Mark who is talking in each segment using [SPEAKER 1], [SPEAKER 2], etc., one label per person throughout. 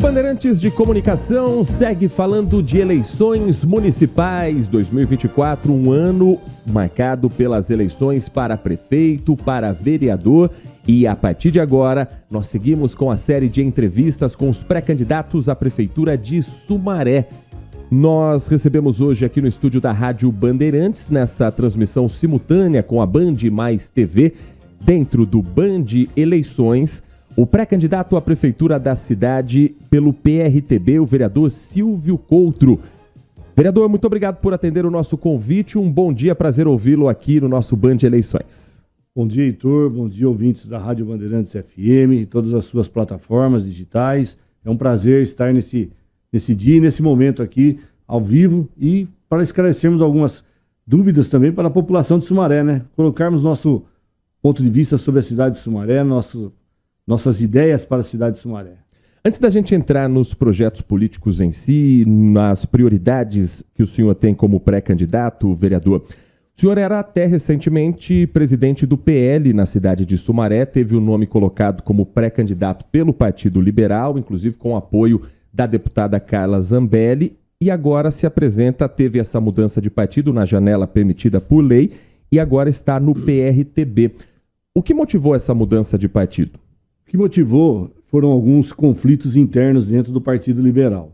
[SPEAKER 1] Bandeirantes de Comunicação segue falando de eleições municipais 2024, um ano marcado pelas eleições para prefeito, para vereador, e a partir de agora nós seguimos com a série de entrevistas com os pré-candidatos à prefeitura de Sumaré. Nós recebemos hoje aqui no estúdio da Rádio Bandeirantes, nessa transmissão simultânea com a Band Mais TV, dentro do Band Eleições, o pré-candidato à prefeitura da cidade pelo PRTB, o vereador Silvio Coutro. Vereador, muito obrigado por atender o nosso convite. Um bom dia, prazer ouvi-lo aqui no nosso Band Eleições.
[SPEAKER 2] Bom dia, Heitor. Bom dia, ouvintes da Rádio Bandeirantes FM e todas as suas plataformas digitais. É um prazer estar nesse dia e nesse momento aqui, ao vivo, e para esclarecermos algumas dúvidas também para a população de Sumaré, né? Colocarmos nosso ponto de vista sobre a cidade de Sumaré, nossas ideias para a cidade de Sumaré.
[SPEAKER 1] Antes da gente entrar nos projetos políticos em si, nas prioridades que o senhor tem como pré-candidato, vereador, o senhor era até recentemente presidente do PL na cidade de Sumaré, teve o nome colocado como pré-candidato pelo Partido Liberal, inclusive com o apoio da deputada Carla Zambelli, e agora se apresenta, teve essa mudança de partido na janela permitida por lei, e agora está no PRTB. O que motivou essa mudança de partido?
[SPEAKER 2] O que motivou foram alguns conflitos internos dentro do Partido Liberal.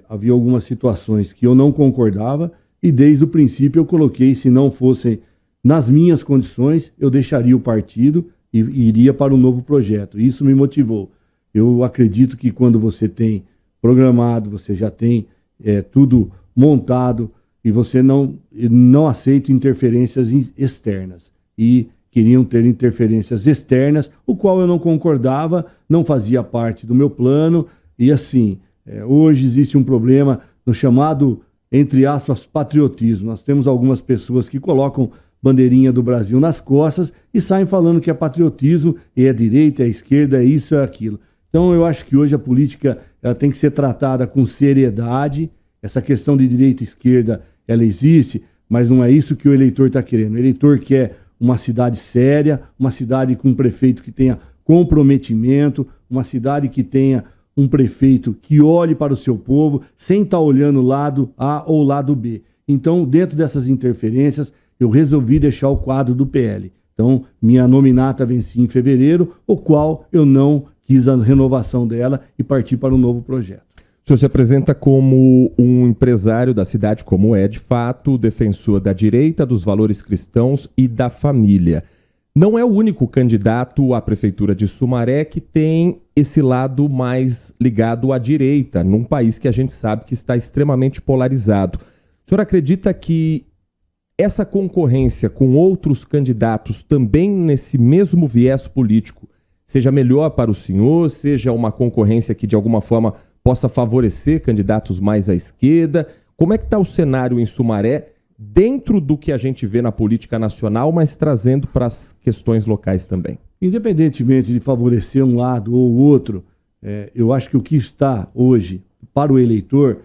[SPEAKER 2] Havia algumas situações que eu não concordava e desde o princípio eu coloquei, se não fossem nas minhas condições, eu deixaria o partido e iria para um novo projeto. Isso me motivou. Eu acredito que quando você tem programado, você já tem tudo montado e você não aceita interferências externas. E queriam ter interferências externas, o qual eu não concordava, não fazia parte do meu plano. E assim, hoje existe um problema no chamado, entre aspas, patriotismo. Nós temos algumas pessoas que colocam bandeirinha do Brasil nas costas e saem falando que é patriotismo, e é direita, é esquerda, é isso, é aquilo. Então eu acho que hoje a política ela tem que ser tratada com seriedade. Essa questão de direita e esquerda, ela existe, mas não é isso que o eleitor está querendo. O eleitor quer uma cidade séria, uma cidade com um prefeito que tenha comprometimento, uma cidade que tenha um prefeito que olhe para o seu povo, sem estar olhando lado A ou lado B. Então, dentro dessas interferências, eu resolvi deixar o quadro do PL. Então, minha nominata venci em fevereiro, o qual eu não quis a renovação dela e parti para um novo projeto.
[SPEAKER 1] O senhor se apresenta como um empresário da cidade, como é de fato, defensor da direita, dos valores cristãos e da família. Não é o único candidato à prefeitura de Sumaré que tem esse lado mais ligado à direita, num país que a gente sabe que está extremamente polarizado. O senhor acredita que essa concorrência com outros candidatos também nesse mesmo viés político seja melhor para o senhor, seja uma concorrência que de alguma forma possa favorecer candidatos mais à esquerda? Como é que está o cenário em Sumaré, dentro do que a gente vê na política nacional, mas trazendo para as questões locais também?
[SPEAKER 2] Independentemente de favorecer um lado ou outro, eu acho que o que está hoje para o eleitor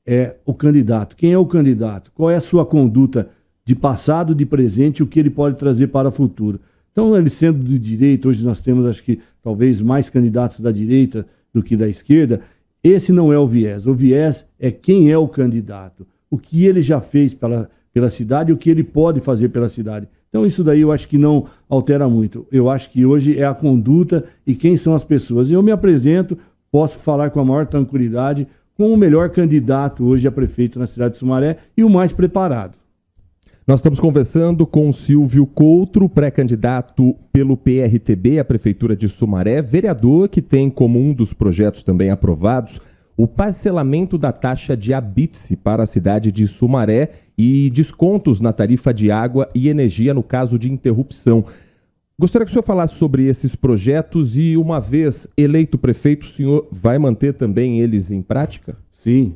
[SPEAKER 2] é o candidato. Quem é o candidato? Qual é a sua conduta de passado, de presente, e o que ele pode trazer para o futuro? Então, ele sendo de direita, hoje nós temos, acho que, talvez mais candidatos da direita do que da esquerda. Esse não é o viés. O viés é quem é o candidato, o que ele já fez pela cidade e o que ele pode fazer pela cidade. Então isso daí eu acho que não altera muito. Eu acho que hoje é a conduta e quem são as pessoas. E eu me apresento, posso falar com a maior tranquilidade, como o melhor candidato hoje a prefeito na cidade de Sumaré e o mais preparado.
[SPEAKER 1] Nós estamos conversando com o Silvio Coutro, pré-candidato pelo PRTB à Prefeitura de Sumaré, vereador que tem como um dos projetos também aprovados o parcelamento da taxa de habite para a cidade de Sumaré e descontos na tarifa de água e energia no caso de interrupção. Gostaria que o senhor falasse sobre esses projetos e, uma vez eleito prefeito, o senhor vai manter também eles em prática?
[SPEAKER 2] Sim,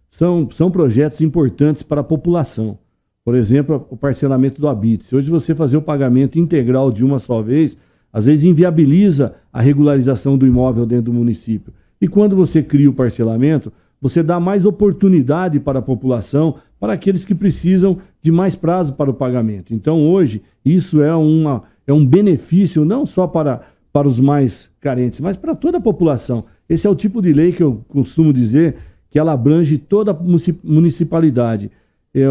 [SPEAKER 2] são projetos importantes para a população. Por exemplo, o parcelamento do habite. Se hoje você fazer o pagamento integral de uma só vez, às vezes inviabiliza a regularização do imóvel dentro do município. E quando você cria o parcelamento, você dá mais oportunidade para a população, para aqueles que precisam de mais prazo para o pagamento. Então, hoje, isso é um benefício não só para os mais carentes, mas para toda a população. Esse é o tipo de lei que eu costumo dizer que ela abrange toda a municipalidade.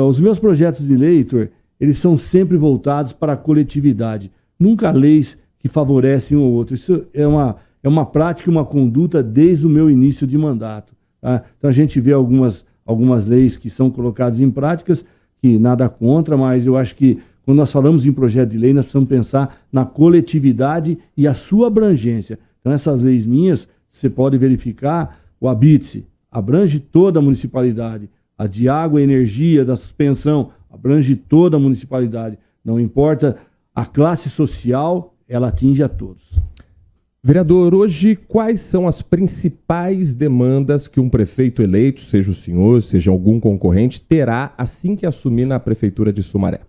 [SPEAKER 2] Os meus projetos de lei, Heitor, eles são sempre voltados para a coletividade, nunca leis que favorecem um ou outro. Isso é uma prática, uma conduta desde o meu início de mandato. Tá? Então a gente vê algumas leis que são colocadas em práticas, que nada contra, mas eu acho que quando nós falamos em projeto de lei, nós precisamos pensar na coletividade e a sua abrangência. Então essas leis minhas, você pode verificar, o Habite-se abrange toda a municipalidade, a de água e energia, da suspensão, abrange toda a municipalidade. Não importa a classe social, ela atinge a todos.
[SPEAKER 1] Vereador, hoje quais são as principais demandas que um prefeito eleito, seja o senhor, seja algum concorrente, terá assim que assumir na prefeitura de Sumaré?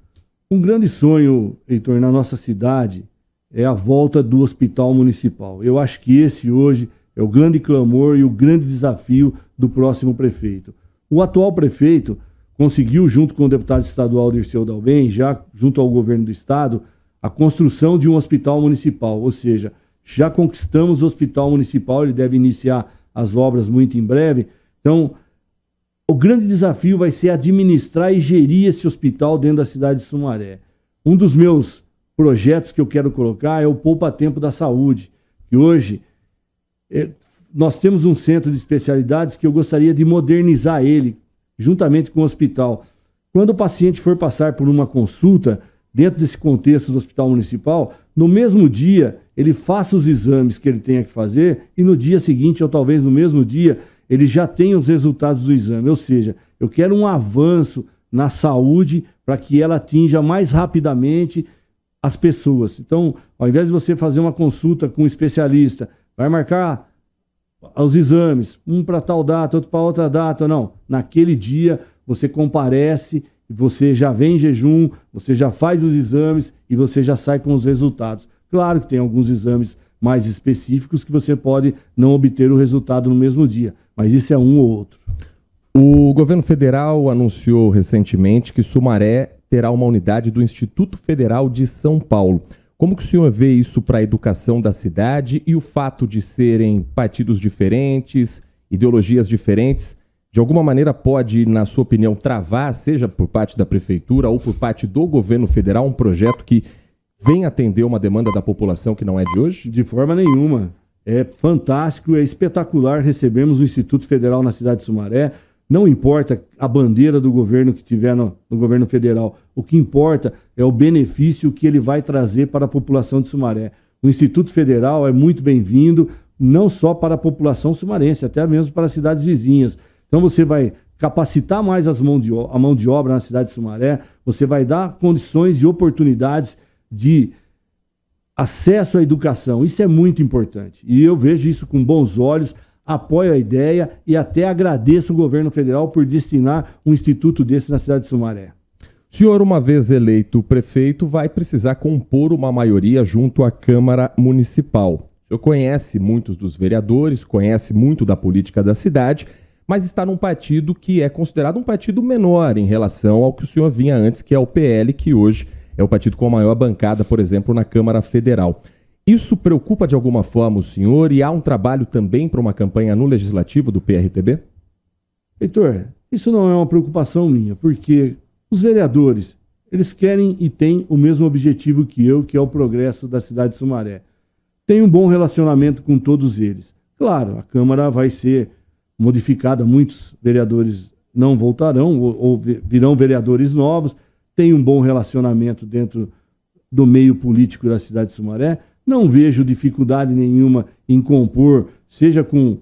[SPEAKER 2] Um grande sonho, Heitor, na nossa cidade é a volta do hospital municipal. Eu acho que esse hoje é o grande clamor e o grande desafio do próximo prefeito. O atual prefeito conseguiu, junto com o deputado estadual Dirceu Dalben, já junto ao governo do estado, a construção de um hospital municipal, ou seja, já conquistamos o hospital municipal, ele deve iniciar as obras muito em breve. Então, o grande desafio vai ser administrar e gerir esse hospital dentro da cidade de Sumaré. Um dos meus projetos que eu quero colocar é o Poupa Tempo da Saúde, que hoje nós temos um centro de especialidades que eu gostaria de modernizar ele, juntamente com o hospital. Quando o paciente for passar por uma consulta, dentro desse contexto do hospital municipal, no mesmo dia ele faça os exames que ele tenha que fazer e no dia seguinte, ou talvez no mesmo dia, ele já tenha os resultados do exame. Ou seja, eu quero um avanço na saúde para que ela atinja mais rapidamente as pessoas. Então, ao invés de você fazer uma consulta com um especialista, vai marcar os exames, um para tal data, outro para outra data, não. Naquele dia você comparece, você já vem em jejum, você já faz os exames e você já sai com os resultados. Claro que tem alguns exames mais específicos que você pode não obter o resultado no mesmo dia, mas isso é um ou outro.
[SPEAKER 1] O governo federal anunciou recentemente que Sumaré terá uma unidade do Instituto Federal de São Paulo. Como que o senhor vê isso para a educação da cidade e o fato de serem partidos diferentes, ideologias diferentes, de alguma maneira pode, na sua opinião, travar, seja por parte da prefeitura ou por parte do governo federal, um projeto que vem atender uma demanda da população que não é de hoje?
[SPEAKER 2] De forma nenhuma. É fantástico, é espetacular recebermos o Instituto Federal na cidade de Sumaré. Não importa a bandeira do governo que tiver no governo federal. O que importa é o benefício que ele vai trazer para a população de Sumaré. O Instituto Federal é muito bem-vindo, não só para a população sumarense, até mesmo para as cidades vizinhas. Então você vai capacitar mais a mão de obra na cidade de Sumaré, você vai dar condições e oportunidades de acesso à educação. Isso é muito importante. E eu vejo isso com bons olhos, apoio a ideia e até agradeço o governo federal por destinar um instituto desse na cidade de Sumaré.
[SPEAKER 1] O senhor, uma vez eleito prefeito, vai precisar compor uma maioria junto à Câmara Municipal. O senhor conhece muitos dos vereadores, conhece muito da política da cidade, mas está num partido que é considerado um partido menor em relação ao que o senhor vinha antes, que é o PL, que hoje é o partido com a maior bancada, por exemplo, na Câmara Federal. Isso preocupa de alguma forma o senhor e há um trabalho também para uma campanha no Legislativo do PRTB?
[SPEAKER 2] Heitor, isso não é uma preocupação minha, porque os vereadores, eles querem e têm o mesmo objetivo que eu, que é o progresso da cidade de Sumaré. Tem um bom relacionamento com todos eles. Claro, a Câmara vai ser modificada, muitos vereadores não voltarão ou virão vereadores novos, tem um bom relacionamento dentro do meio político da cidade de Sumaré. Não vejo dificuldade nenhuma em compor, seja com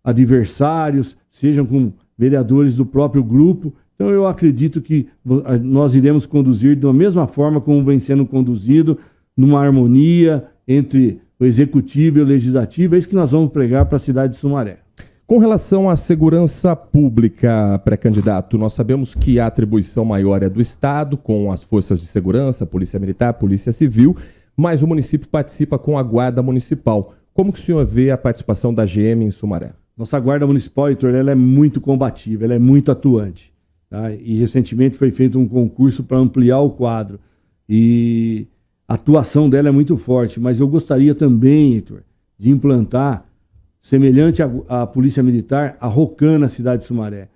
[SPEAKER 2] adversários, seja com vereadores do próprio grupo. Então eu acredito que nós iremos conduzir da mesma forma como vem sendo conduzido, numa harmonia entre o executivo e o legislativo. É isso que nós vamos pregar para a cidade de Sumaré.
[SPEAKER 1] Com relação à segurança pública, pré-candidato, nós sabemos que a atribuição maior é do Estado, com as forças de segurança, Polícia Militar, Polícia Civil, mas o município participa com a Guarda Municipal. Como que o senhor vê a participação da GM em Sumaré?
[SPEAKER 2] Nossa Guarda Municipal, Heitor, ela é muito combativa, ela é muito atuante. Tá? E recentemente foi feito um concurso para ampliar o quadro. E a atuação dela é muito forte, mas eu gostaria também, Heitor, de implantar semelhante à Polícia Militar, a Rocan na cidade de Sumaré.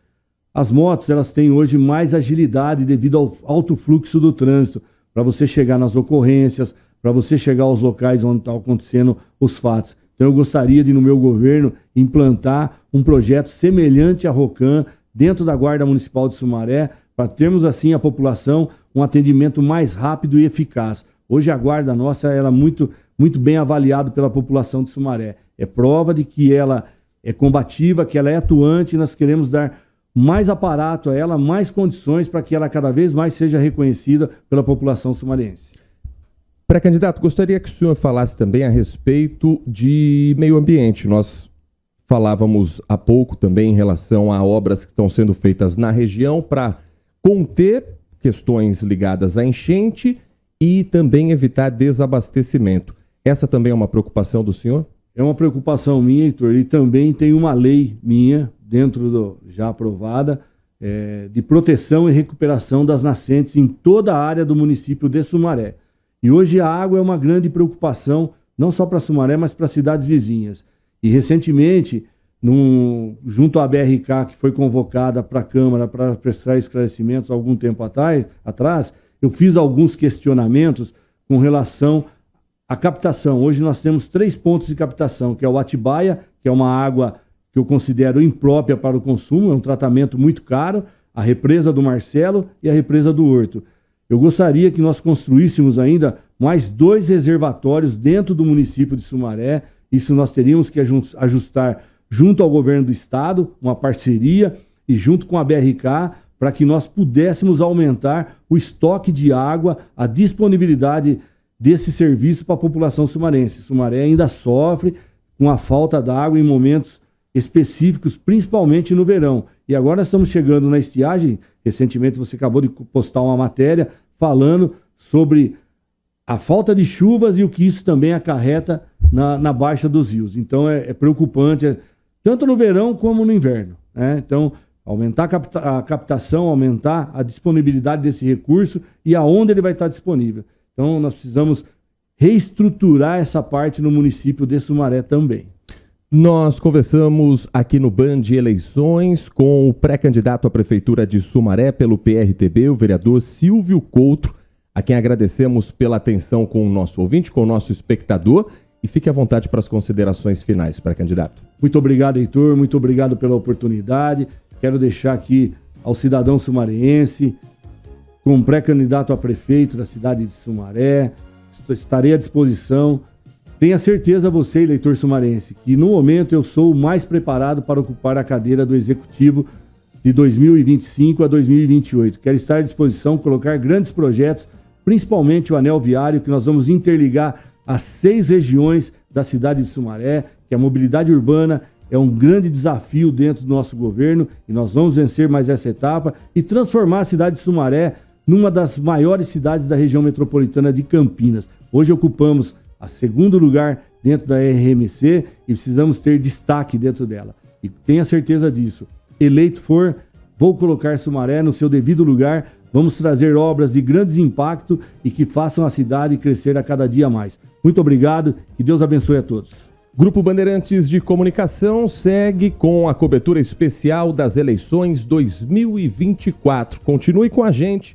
[SPEAKER 2] As motos, elas têm hoje mais agilidade devido ao alto fluxo do trânsito, para você chegar nas ocorrências, para você chegar aos locais onde estão acontecendo os fatos. Então eu gostaria de, no meu governo, implantar um projeto semelhante à Rocan dentro da Guarda Municipal de Sumaré, para termos assim a população um atendimento mais rápido e eficaz. Hoje a guarda nossa ela é muito bem avaliada pela população de Sumaré. É prova de que ela é combativa, que ela é atuante, e nós queremos dar mais aparato a ela, mais condições para que ela cada vez mais seja reconhecida pela população sumarense.
[SPEAKER 1] Pré-candidato, gostaria que o senhor falasse também a respeito de meio ambiente. Nós falávamos há pouco também em relação a obras que estão sendo feitas na região para conter questões ligadas à enchente e também evitar desabastecimento. Essa também é uma preocupação do senhor?
[SPEAKER 2] É uma preocupação minha, Heitor, e também tem uma lei minha, já aprovada, de proteção e recuperação das nascentes em toda a área do município de Sumaré. E hoje a água é uma grande preocupação, não só para Sumaré, mas para cidades vizinhas. E recentemente, junto à BRK, que foi convocada para a Câmara para prestar esclarecimentos algum tempo atrás, eu fiz alguns questionamentos com relação à captação. Hoje nós temos 3 pontos de captação, que é o Atibaia, que é uma água que eu considero imprópria para o consumo, é um tratamento muito caro, a represa do Marcelo e a represa do Horto. Eu gostaria que nós construíssemos ainda mais 2 reservatórios dentro do município de Sumaré. Isso nós teríamos que ajustar junto ao governo do estado, uma parceria, e junto com a BRK, para que nós pudéssemos aumentar o estoque de água, a disponibilidade desse serviço para a população sumarense. Sumaré ainda sofre com a falta d'água em momentos específicos, principalmente no verão. E agora nós estamos chegando na estiagem. Recentemente você acabou de postar uma matéria falando sobre a falta de chuvas e o que isso também acarreta na baixa dos rios. Então é preocupante, tanto no verão como no inverno, né? Então, aumentar a captação, aumentar a disponibilidade desse recurso e aonde ele vai estar disponível. Então nós precisamos reestruturar essa parte no município de Sumaré também.
[SPEAKER 1] Nós conversamos aqui no Band Eleições com o pré-candidato à Prefeitura de Sumaré pelo PRTB, o vereador Silvio Coutro, a quem agradecemos pela atenção com o nosso ouvinte, com o nosso espectador, e fique à vontade para as considerações finais, pré-candidato.
[SPEAKER 2] Muito obrigado, Heitor, muito obrigado pela oportunidade. Quero deixar aqui ao cidadão sumareense, como pré-candidato a prefeito da cidade de Sumaré, estarei à disposição. Tenha certeza você, eleitor sumarense, que no momento eu sou o mais preparado para ocupar a cadeira do Executivo de 2025 a 2028. Quero estar à disposição, colocar grandes projetos, principalmente o anel viário, que nós vamos interligar as 6 regiões da cidade de Sumaré, que a mobilidade urbana é um grande desafio dentro do nosso governo, e nós vamos vencer mais essa etapa e transformar a cidade de Sumaré numa das maiores cidades da região metropolitana de Campinas. Hoje ocupamos a 2º lugar dentro da RMC e precisamos ter destaque dentro dela. E tenha certeza disso. Eleito for, vou colocar Sumaré no seu devido lugar, vamos trazer obras de grandes impacto e que façam a cidade crescer a cada dia mais. Muito obrigado, que Deus abençoe a todos.
[SPEAKER 1] Grupo Bandeirantes de Comunicação segue com a cobertura especial das eleições 2024. Continue com a gente.